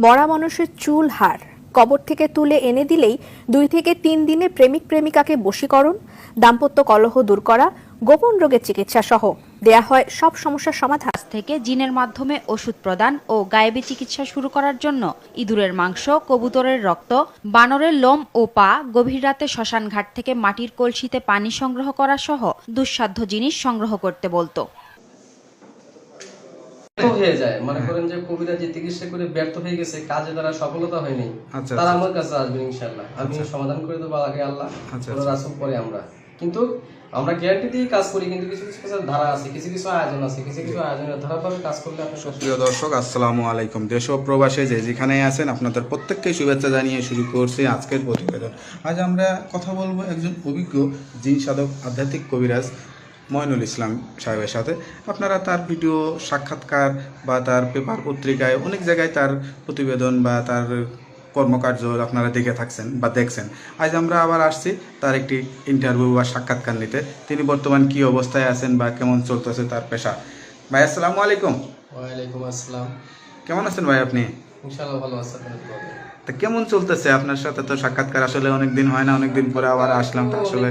মরা মানুষের চুল হাড় কবর থেকে তুলে এনে দিলেই 2 থেকে 3 দিনে প্রেমিক প্রেমিকাকে বশীকরণ, দাম্পত্য কলহ দূর করা, গোপন রোগের চিকিৎসা সহ দেয়া হয় সব সমস্যার সমাধান। থেকে জিনের মাধ্যমে ওষুধ প্রদান ও গায়েবী চিকিৎসা শুরু করার জন্য ইঁদুরের মাংস, কবুতরের রক্ত, বানরের লোম ও পা, গভীর রাতে শ্মশান ঘাট থেকে মাটির কলসিতে পানি সংগ্রহ করা সহ দুঃসাধ্য জিনিস সংগ্রহ করতে বলতো। হয়ে যায় মনে করেন যে কবিরা যে চিকিৎসা করে ব্যর্থ হয়ে গেছে, কাজে তারা সফলতা হয়নি, তারা আমার কাছে আসবে ইনশাআল্লাহ। আমি সমাধান করে দেবো আগে আল্লাহ, রাসূল পরে আমরা। কিন্তু আমরা গ্যারান্টি দিয়ে কাজ করি, কিন্তু কিছু কিছু ধারা আছে, কিছু কিছু আয়োজন আছে, কিছু কিছু আয়োজনের ধারাভাবে কাজ করলে আপনি। প্রিয় দর্শক, আসসালামু আলাইকুম। দেশ ও প্রবাসে যে যেখানেই আছেন আপনাদের প্রত্যেককে শুভেচ্ছা জানিয়ে শুরু করছি আজকের প্রতিবেদন। আজ আমরা কথা বলবো একজন অভিজ্ঞ জিন সাধক আধ্যাত্মিক কবিরাজ মইনুল ইসলাম সাহেবের সাথে। আপনারা তার ভিডিও, সাক্ষাৎকার বা তার পেপার পত্রিকায় অনেক জায়গায় তার প্রতিবেদন বা তার কর্মকার্য আপনারা দেখে থাকছেন বা দেখছেন। আজ আমরা আবার আসছি তার একটি ইন্টারভিউ বা সাক্ষাৎকার নিতে। তিনি বর্তমান কি অবস্থায় আছেন বা কেমন চলতেছে তার পেশা। ভাই আসসালামু আলাইকুম। ওয়ালাইকুম আসসালাম। কেমন আছেন ভাই আপনি? ইনশাআল্লাহ ভালো আছি। তা কেমন চলতেছে আপনার সাথে? তো সাক্ষাৎকার আসলে অনেকদিন হয় না, অনেকদিন পরে আবার আসলাম। তো আসলে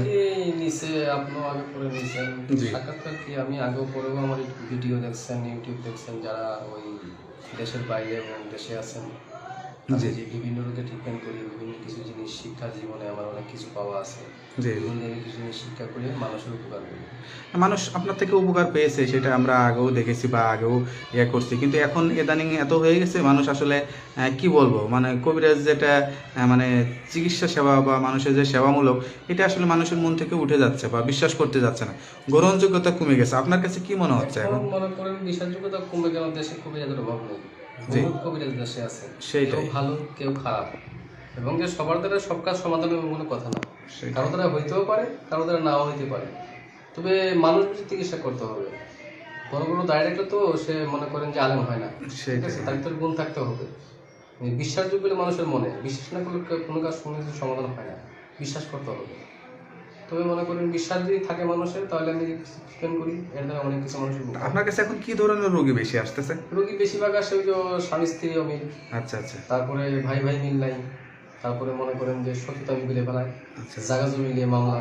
নিচে আপনিও আগে পরে নিয়েছেন সাক্ষাৎকার কি, আমি আগেও পরেও আমার ভিডিও দেখছেন, ইউটিউব দেখছেন, যারা ওই দেশের বাইরে এবং দেশে আছেন। যে বিভিন্ন রোগে ট্রিটমেন্ট করি, বিভিন্ন কিছু জিনিস শিক্ষা জীবনে আমার অনেক কিছু পাওয়া আছে। বিভিন্ন কিছু জিনিস শিক্ষা করে মানুষের উপকার করি। মানুষ আপনার থেকে উপকার পেয়েছে, সেটা আমরা আগেও দেখেছি বা আগেও করছি। কিন্তু এখন ইদানিং এত হয়ে গেছে মানুষ আসলে কি বলবো, মানে কবিরাজ যেটা মানে চিকিৎসা সেবা বা মানুষের যে সেবামূলক, এটা আসলে মানুষের মন থেকে উঠে যাচ্ছে বা বিশ্বাস করতে যাচ্ছে না, গ্রহণযোগ্যতা কমে গেছে। আপনার কাছে কি মনে হচ্ছে এখন? মনে করেন বিশ্বাসযোগ্যতা কমে গেল, দেশে কবিরাজের অভাব নেই, কবিরাজ দেশে আছে, কেউ ভালো কেউ খারাপ, এবং যে সবার দ্বারা সব কাজ সমাধান হবে কোনো কথা না। কারো দ্বারা হইতেও পারে, কারো দ্বারা নাও হইতে পারে, তবে মানুষ চিকিৎসা করতে হবে। বড় বড় ডাইরেক্টর তো সে মনে করেন যে আলেম হয় না, ঠিক আছে, তার ভিতরে গুণ থাকতে হবে। বিশ্বাসযোগ্য মানুষের মনে বিশ্বাস না করলে কোনো কাজ কোনো কিছু সমাধান হয় না, বিশ্বাস করতে হবে। তবে মনে করেন বিশ্বাস যদি থাকে মানুষের, তাহলে আমি ট্রিটমেন্ট করি, এর দ্বারা অনেক কিছু মানুষের। আপনার কাছে এখন কি ধরনের রোগী বেশি আসতেছে? রোগী বেশিরভাগ আসে ওই যে স্বামী স্ত্রী অমিল, তারপরে ভাই ভাই মিল নাই, তারপরে মনে করেন যে সত্যতা মিলে ফেলায়, জায়গা জমি নিয়ে মামলা,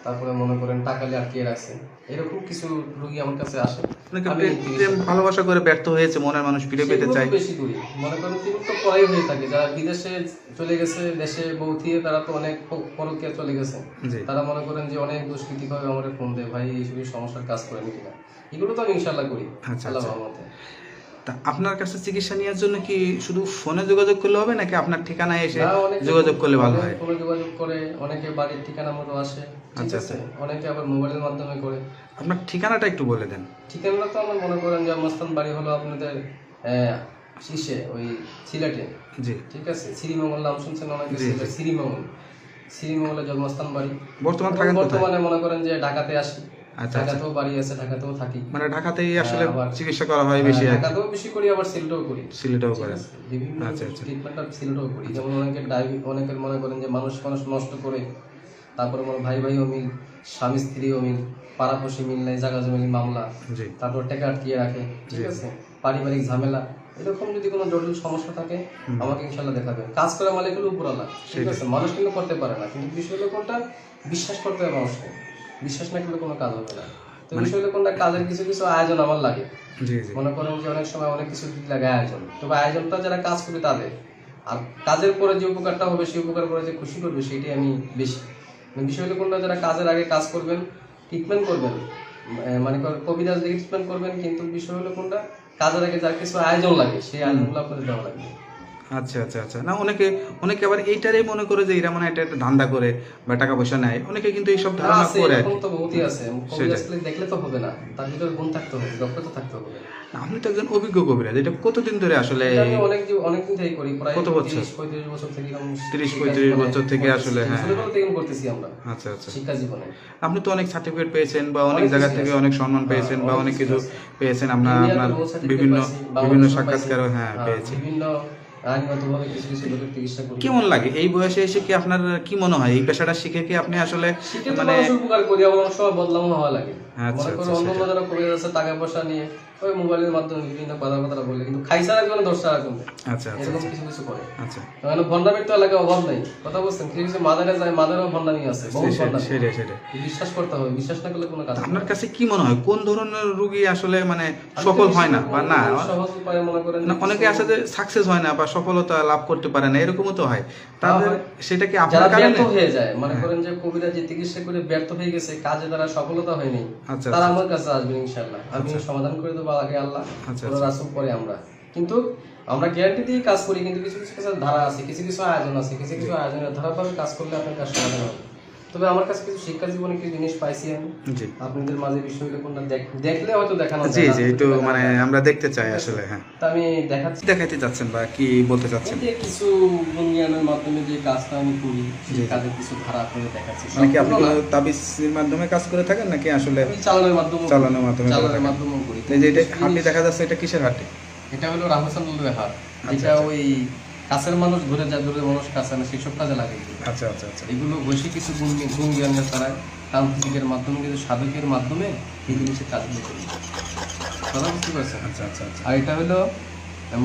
তারপরে মনে করেন টাকা নিয়ে আটকিয়ে রাখছে, এরকম কিছু রোগী আমার কাছে আসে। ভালোবাসা করে ব্যর্থ হয়েছে, মনের মানুষ ফিরে পেতে চায়, বেশি করি মনে করেন তিনি তো পড়াই হয়ে থাকে। যারা বিদেশে চলে গেছে, দেশে বউ থিয়ে তারা তো অনেক পরকীয়া চলে গেছে, তারা মনে করেন যে অনেক দুষ্কৃতি ভাবে আমার ফোন দেয়, ভাই এইসব সমস্যার কাজ করেন কিনা। এগুলো তো আমি ইনশাল্লাহ করি আল্লাহ রহমতে। তা আপনার কাছে চিকিৎসা নেওয়ার জন্য কি শুধু ফোনে যোগাযোগ করলে হবে, নাকি আপনার ঠিকানায় এসে যোগাযোগ করলে ভালো হয়? ফোনে যোগাযোগ করে, অনেকে বাড়ির ঠিকানা মতো আসে, ঠিক আছে, অনেকে আবার মোবাইলের মাধ্যমে করে। আপনার ঠিকানাটা একটু বলে দেন। ঠিকানাটা তো আমার মনে করেন যে জন্মস্থান বাড়ি হলো আপনাদের শীষে ওই সিলেটে, জি ঠিক আছে, শ্রীমঙ্গল নাম শুনছেন অনেকে, শ্রীমঙ্গল, শ্রীমঙ্গলের জন্মস্থান বাড়ি। বর্তমানে মনে করেন যে ঢাকাতে আসি, ঢাকাতেও বাড়ি আছে, ঢাকাতেও থাকি। মানে ঢাকাতেই আসলে চিকিৎসা করা হয় বেশি? ঢাকাতেও বেশি করি, আবার সিলেটেও করি। সিলেটেও করেন? বিভিন্ন ট্রিটমেন্টটা সিলেটেও করি। যেমন অনেকের মনে করেন যে মানুষ নষ্ট করে, তারপরে মনে ভাই ভাই অমিল, স্বামী স্ত্রী অমিল, পাড়াপড়শি মিল নাই, জায়গা জমি মামলা, তারপর টাকা আটকিয়ে রাখে, ঠিক আছে, পারিবারিক ঝামেলা, এরকম যদি কোনো জটিল সমস্যা থাকে আমাকে ইনশাল্লাহ দেখাবে। কাজ করা মালিক হলো উপরওয়ালা, ঠিক আছে, মানুষ কিন্তু করতে পারে না, কিন্তু বিষয় হলো কোনটা, বিশ্বাস করতে হবে মানুষকে। বিশ্বাস না করলে কোনো কাজ হবে না। তো বিষয় হলো কোনটা, কাজের কিছু কিছু আয়োজন আমার লাগে। মনে করেন যে অনেক সময় অনেক কিছু লাগে আয়োজন, তবে আয়োজনটা যারা কাজ করবে তাদের, আর কাজের পরে যে উপকারটা হবে, সেই উপকার করে যে খুশি করবে, সেটাই আমি বেশি। বিষয় হলো কোনটা, যারা কাজের আগে কাজ করবেন, ট্রিটমেন্ট করবেন, মানে কবিরাজ দিয়ে ট্রিটমেন্ট করবেন, কিন্তু বিষয় হলো কোনটা, কাজের আগে যার কিছু আয়োজন লাগে, সেই আয়োজনগুলো আপনাদের দেওয়া লাগবে। আচ্ছা আচ্ছা আচ্ছা। না, অনেকে আবার এইটারই মনে করে যে এরা মানে এটা একটা ধান্দা করে বা টাকা পয়সা নেয়, অনেকে কিন্তু এইসব ধারণা করে। এরকম তো বহুতই আছে, কবিরাজ দেখলে তো হবে না, তার ভিতরে গুণ থাকতে হবে, দক্ষতা থাকতে হবে। আপনি তো একজন অভিজ্ঞ কবিরাজ, এটা কতদিন ধরে আসলে? আমি অনেকদিন থেকে করি, প্রায় 30-35 বছর থেকে। 30-35 বছর থেকে আসলে? হ্যাঁ, করতেছি আমরা। আচ্ছা আচ্ছা। শিক্ষা জীবনে আপনি তো অনেক সার্টিফিকেট পেয়েছেন বা অনেক জায়গা থেকে অনেক সম্মান পেয়েছেন বা অনেক কিছু পেয়েছেন, আপনার বিভিন্ন সাক্ষাৎকারও পেয়েছি। কেমন লাগে এই বয়সে এসে? কি আপনার কি মনে হয় এই পেশাটা শিখে কি আপনি আসলে মানে উপকার করি? আমার সব বদলাম হওয়া লাগে। মনে করো অন্য যারা কবিরাজ আছে টাকা পয়সা নিয়ে ওই মোবাইলের মাধ্যমে বিভিন্ন কথাবার্তা বলে, কিন্তু খাইসার একজনে 10 টাকা কমবে, আচ্ছা আচ্ছা এরকম কিছু কিছু করে। আচ্ছা মানে ভণ্ডামির তো এলাকায় অভাব নেই, কথা বলছেন, কিছু কিছু মাদারে যায়, মাদারেও ভণ্ডামি আছে, বহুত ভণ্ডামি। সেটাই সেটাই। বিশ্বাস করতে হবে, বিশ্বাস না করলে কোনো কাজ হবে না। আপনার কাছে কি মনে হয় কোন ধরনের রোগী আসলে মানে সফল হয় না বা না সহজ উপায়ে মনে করেন না, অনেকে আছে যে সাকসেস হয় না বা সফলতা লাভ করতে পারে না, এরকমও তো হয়, তাদের সেটা কি যারা আপনার কারণে? ব্যর্থ হয়ে যায়, মনে করেন যে কবিরা যে চিকিৎসা করে ব্যর্থ হয়ে গেছে, কাজে তারা সফলতা হয়নি, আচ্ছা, তারা আচ্ছা। আমার কাছে আসবে ইনশাআল্লাহ, আমি সমাধান করে দেবো আগে আল্লাহ, আচ্ছা, ওরা রাসূল পরে আমরা। কিন্তু আমরা গ্যারান্টি দিয়ে কাজ করি, কিন্তু কিছু কিছু কাজের ধারা আছে, কিছু কিছু আয়োজন আছে, কিছু কিছু আয়োজনের ধারাভাবে কাজ করলে আপনার কাজ সমাধান হবে। তবে আমার কাছে কিছু শিক্ষা জীবনে কিছু জিনিস পাইছি আমি, জি আপনাদের মাঝে বিষয়গুলো কোনটা দেখলে হয়তো দেখানো জি যায়, জি একটু মানে আমরা দেখতে চাই আসলে। হ্যাঁ, তা আমি দেখাচ্ছি। কি দেখাইতে চাচ্ছেন বা কি বলতে চাচ্ছেন? এই যে কিছু গুণ জ্ঞানের মাধ্যমে যে কাজটা আমি করি, সেই কাজের কিছু ধারা করে দেখাচ্ছি। মানে কি আপনি সম্পূর্ণ কোনো না, তাবিজের মাধ্যমে কাজ করে থাকেন নাকি আসলে আমি চালানোর মাধ্যমে চালানোর মাধ্যমে করে চালানোর থাকেন? মাধ্যমেও করি। এই যে এটা হাঁটি দেখা যাচ্ছে, এটা কিসের হাঁটি? এটা হলো রামচন্দ্রের হাট, আচ্ছা, যেটা ওই কাছের মানুষ ধরে যায়, ধরে মানুষ কাছে না, সেসব কাজে লাগে এগুলো। আচ্ছা আচ্ছা আচ্ছা এগুলো বসে কিছু গুণ জ্ঞানের দ্বারা তান্ত্রিকের মাধ্যমে, কিন্তু সাধকের মাধ্যমে এই জিনিসের কাজগুলো করি। কথা বুঝতে পারছেন? আচ্ছা আচ্ছা আচ্ছা আর এটা হলো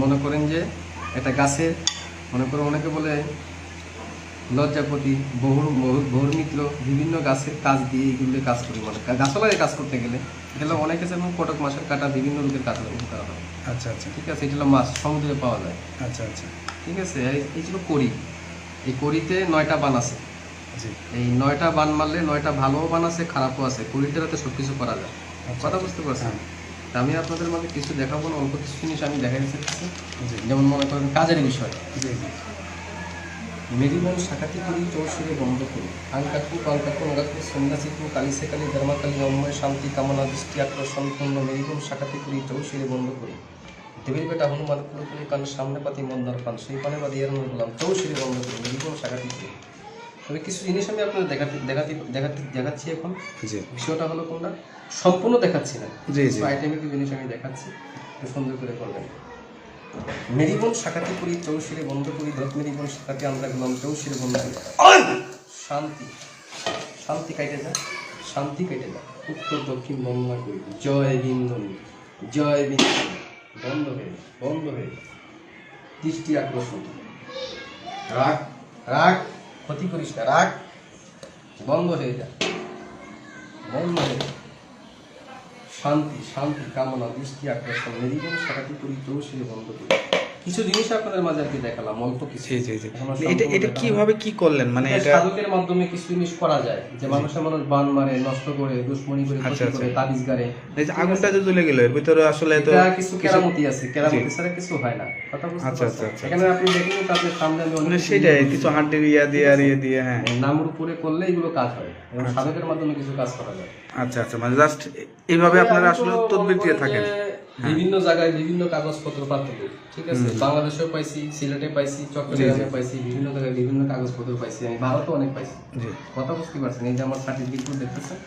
মনে করেন যে একটা গাছের, মনে করেন অনেকে বলে লজ্জাপতি, বহুর মিত্র, বিভিন্ন গাছের কাজ দিয়ে এইগুলো কাজ করি, মানে গাছপালায় কাজ করতে গেলে এটা হলো অনেকে যেমন কটক মাছের কাটা, বিভিন্ন রোগের কাজ করা হয়। আচ্ছা আচ্ছা ঠিক আছে, এটা হলো মাছ সমুদ্রে পাওয়া যায়। আচ্ছা আচ্ছা ঠিক আছে, এই ছিল কড়ি, এই কড়িতে 9টা বান আছে, জি এই 9টা বান মারলে 9টা ভালোও বান আছে, খারাপও আছে, কড়িটাতে সব কিছু করা যায়। কথা বুঝতে পারছেন? তা আমি আপনাদের মধ্যে কিছু দেখাবো না, অল্প কিছু জিনিস আমি দেখাতে চাচ্ছি। জি যেমন মনে করেন কাজের বিষয়, জি জি মেরিবন শাখাতি করি চৌশিরে বন্ধ করি, আঙ্কাকু পাঙ্কাকু নগাকু সন্ধ্যাচিকু কালিসে কালী ধর্মাকালী অম্ময় শান্তি কামনা দৃষ্টি আকর্ষণ পূর্ণ মেরিবন শাখাতি করি চৌশিরে বন্ধ করি, দেবীর বেটা হনুমান কুলকুলি কান সামনে পাতি মন্দার পান, সেই পানে বাদি এর বললাম চৌশিরে বন্ধ করি, মেরিবন শাখাতি করি। তবে কিছু জিনিস আমি আপনাদের দেখাচ্ছি এখন। জি বিষয়টা হলো কোনটা সম্পূর্ণ দেখাচ্ছি না, জি জি আইটেমের কিছু জিনিস আমি দেখাচ্ছি, একটু সুন্দর করে করবেন। মেরিবন শাখাতি করি চৌশিরে বন্ধ করি, দত মেরিবন শাখাতি আমরা গেলাম চৌশিরে বন্ধ করি, শান্তি শান্তি কাটে যায়, শান্তি কেটে যায়, উত্তর দক্ষিণ বন্দনা করি, জয় বিন্দনী, জয় বিন্দনী, বন্ধ হয়ে দৃষ্টি আকর্ষণ, রাগ রাগ ক্ষতি করিস না, রাগ বন্ধ হয়ে যায়, বন্ধ হয়ে যায়, শান্তি শান্তি কামনা দৃষ্টি আকর্ষণ, মেরিবন শাখাতি করি চৌশিরে বন্ধ করি। কিছু জিনিস আপনাদের মাঝে আর কি দেখালাম, অল্প কিছু। জি জি জি আমরা এটা সম্পূর্ণ এটা দেখালাম। কিভাবে কি করলেন মানে এটা এটা? সাধকের মাধ্যমে কিছু জিনিস করা যায়, যে মানুষ বান মারে, নষ্ট করে, দুশ্মনী করে, ক্ষতি আচ্ছা, করে, তাবিজ গাড়ে। এই যে আগুনটা যে জ্বলে গেল এর ভিতরে আসলে তো এটা কিছু কেরামতি আছে, কেরামতি ছাড়া কিছু হয় না। কথা বুঝতে আচ্ছা, পারছেন? আচ্ছা, এখানে আপনি দেখেন তাদের সামনে আমি অনেক মানে কিছু সেটাই জিনিস কিছু বলছি। হাড্ডির ইয়া দিয়ে আর ইয়ে দিয়ে, হ্যাঁ নামের উপরে করলে এগুলো কাজ হয়, এবং সাধকের মাধ্যমে কিছু কাজ করা যায়। আচ্ছা আচ্ছা মানে জাস্ট এইভাবে আপনারা আমি তো আসলে মনে তদবির দিয়ে করেন থাকেন। যে বিভিন্ন জায়গায় বিভিন্ন কাগজপত্র প্রাপ্ত করি, ঠিক আছে, বাংলাদেশেও পাইছি, সিলেটে পাইছি, চট্টগ্রামে পাইছি, বিভিন্ন জায়গায় বিভিন্ন কাগজপত্র পাইছি, আমি ভারতেও অনেক পাইছি। জি কথা বুঝতে পারছেন? এই যে আমার সার্টিফিকেট দেখতেছেন,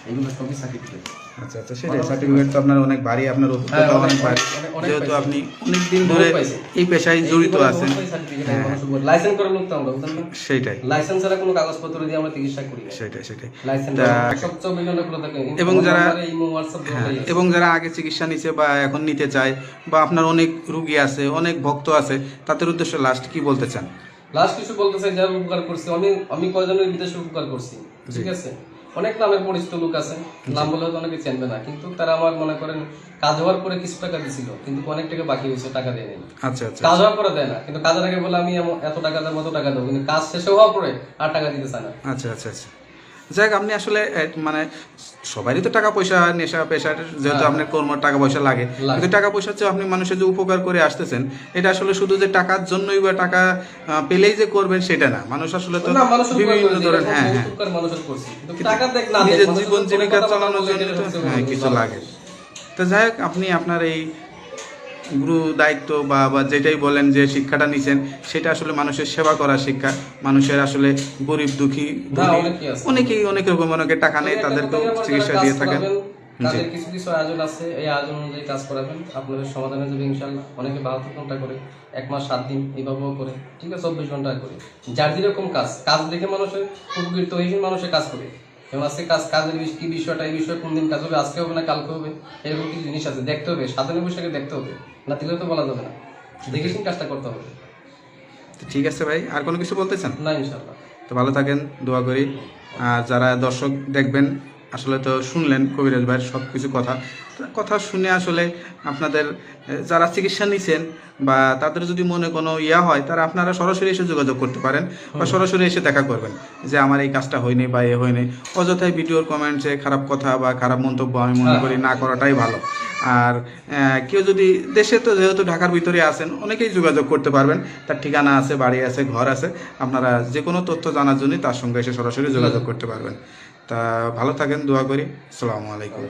এগুলো সবই সার্টিফিকেট। আচ্ছা আচ্ছা সেটাই, সার্টিফিকেট তো আপনার অনেক ভারী, আপনার অভিজ্ঞতা হ্যাঁ, অনেক ভারী, অনেক যেহেতু পাইছি। আপনি অনেক দিন ধরে পাইছি। এই পেশায় জড়িত আছেন। লাইসেন্স করার লোক তো আমরা, বুঝলেন না? সেইটাই লাইসেন্স ছাড়া কোনো কাগজপত্র দিয়ে আমরা চিকিৎসা করি না। সেটাই সেটাই লাইসেন্স তা- সবচেয়ে বিভিন্ন গুলো থাকে, এবং যারা ইমো, হোয়াটসঅ্যাপ হ্যাঁ, দুটোই আছে। এবং যারা আগে চিকিৎসা নিচ্ছে বা এখন নিতে চায় বা আপনার অনেক রুগী আছে, অনেক ভক্ত আছে, তাদের উদ্দেশ্যে লাস্ট কি বলতে চান? লাস্ট কিছু বলতে চাই, যারা উপকার করছি, আমি কয়জনের বিদেশে উপকার করছি, ঠিক আছে, অনেক নামের পরিচিত লোক আছে, নাম বলে হয়তো অনেকে চেনবে না, কিন্তু তারা আমার মনে করেন কাজ হওয়ার পরে কিছু টাকা দিছিল, কিন্তু অনেক টাকা বাকি হয়েছে, টাকা দেয় নাই। আচ্ছা আচ্ছা কাজ হওয়ার পরে দেয় না, কিন্তু কাজের আগে বলে আমি এত টাকা দেবো, এত টাকা দেবো, কিন্তু কাজ শেষ হওয়ার পরে আর টাকা দিতে চায় না। আচ্ছা আচ্ছা আচ্ছা যাক, আপনি আসলে মানে সবারই তো টাকা পয়সা নেশা পেশার, যেহেতু আপনার কর্ম টাকা পয়সা লাগে, কিন্তু টাকা পয়সার চেয়ে আপনি মানুষের যে উপকার করে আসতেছেন, এটা আসলে শুধু যে টাকার জন্যই বা টাকা পেলেই যে করবেন সেটা না, মানুষ আসলে তো না, মানুষের উপকার বিভিন্ন করেছি, ধরনের, এরকম হ্যাঁ বহুত হ্যাঁ উপকার মানুষের করছি, কিন্তু টাকা দেখ না দেখ, নিজের মানুষের জীবন উপরে জীবিকা কথা চালানোর বলতে জন্য এটা তো হচ্ছে হ্যাঁ বড় কিছু ব্যাপার। লাগে। তো যাই হোক, আপনি আপনার এই গুরু দায়িত্ব বা বা যেটাই বলেন যে শিক্ষাটা নিছেন, সেটা আসলে মানুষের সেবা করার শিক্ষা, মানুষের আসলে গরিব দুঃখী না, ধনী, অনেকেই আছে। অনেকেই অনেক রকম, অনেকে টাকা নেই, তবে একটা তাদেরকেও কথা, চিকিৎসা যারা দিয়ে কাজ থাকেন। করাবেন, জি তাদের কিছু কিছু আয়োজন আছে, এই আয়োজন অনুযায়ী কাজ করাবেন, আপনাদের সমাধানে যাবে ইনশাল্লাহ। অনেকে 72 ঘন্টা করে, 1 মাস 7 দিন এইভাবেও করে, ঠিক আছে, 24 ঘন্টা করে, যার যেরকম কাজ দেখে মানুষের উপকৃত হয়ে মানুষের কাজ করে। যেমন আজকে কাজের কি বিষয়টা, এই বিষয়ে কোন দিন কাজ হবে, আজকে হবে না কালকে হবে, এরকম কিছু জিনিস আছে, দেখতে হবে, সাধারণ বিষয়কে দেখতে হবে, না দিলে তো বলা যাবে না, দেখে শুনে কাজটা করতে হবে। তো ঠিক আছে ভাই, আর কোনো কিছু বলতে চান? না, ইনশাল্লাহ। তো ভালো থাকেন, দোয়া করি। আর যারা দর্শক দেখবেন, আসলে তো শুনলেন কবিরাজ ভাইয়ের সব কিছু কথা শুনে আসলে আপনাদের যারা চিকিৎসা নিছেন বা তাদের যদি মনে কোনো ইয়া হয়, তারা আপনারা সরাসরি এসে যোগাযোগ করতে পারেন বা সরাসরি এসে দেখা করবেন যে আমার এই কাজটা হয়নি বা এ হয়নি। অযথায় ভিডিওর কমেন্টসে খারাপ কথা বা খারাপ মন্তব্য আমি মনে করি না করাটাই ভালো। আর কেউ যদি দেশে, তো যেহেতু ঢাকার ভিতরে আছেন, অনেকেই যোগাযোগ করতে পারবেন, তার ঠিকানা আছে, বাড়ি আছে, ঘর আছে, আপনারা যে কোনো তথ্য জানার জন্য তার সঙ্গে এসে সরাসরি যোগাযোগ করতে পারবেন। তা ভালো থাকেন, দোয়া করি। আসসালামু আলাইকুম।